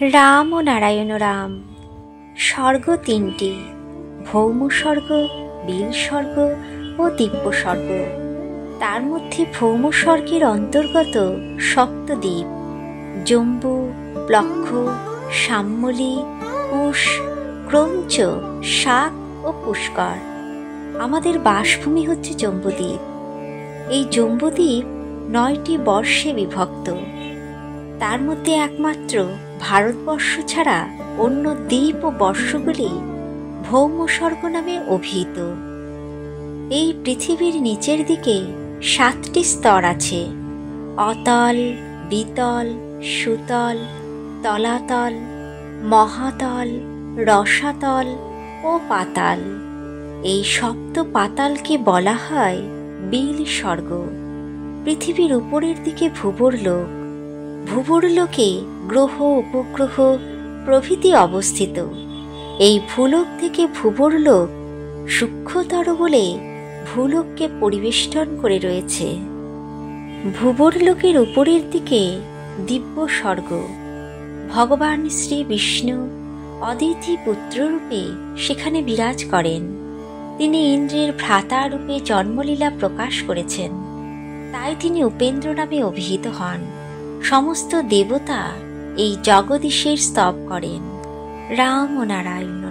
রাম ও নারায়ণ রাম। স্বর্গ তিনটি, ভৌম স্বর্গ, বীর স্বর্গ ও দিব্য স্বর্গ। তার মধ্যে ভৌম স্বর্গের অন্তর্গত সপ্তদ্বীপ জম্বু, প্লক্ষ, শাম্মলি, কুশ, ক্রৌঞ্চ, শাক ও পুষ্কর। আমাদের বাসভূমি হচ্ছে জম্বুদ্বীপ। এই জম্বুদ্বীপ 9টি বর্ষে বিভক্ত। তার মধ্যে একমাত্র ভারতবর্ষ ছাড়া অন্য দ্বীপ ও বর্ষগুলি ভৌম স্বর্গ নামে অভিহিত। এই পৃথিবীর নিচের দিকে 7টি স্তর আছে: অতল, বিতল, সুতল, তলাতল, মহাতল, রসাতল ও পাতাল। এই সপ্ত পাতালকে বলা হয় বিল স্বর্গ। পৃথিবীর উপরের দিকে ভূবরলোক। ভূবরলোকে গ্রহ, উপগ্রহ প্রভৃতি অবস্থিত। এই ভূলোক থেকে ভূবরলোক সূক্ষ্মতর বলে ভূলোককে পরিবেষ্টন করে রয়েছে। ভূবরলোকের উপরের দিকে দিব্য স্বর্গ। ভগবান শ্রী বিষ্ণু অদিতি পুত্ররূপে সেখানে বিরাজ করেন। তিনি ইন্দ্রের ভ্রাতা রূপে জন্মলীলা প্রকাশ করেছেন, তাই তিনি উপেন্দ্র নামে অভিহিত হন। সমস্ত দেবতা এই জগদীশের স্তব করেন। রাম ও নারায়ণ।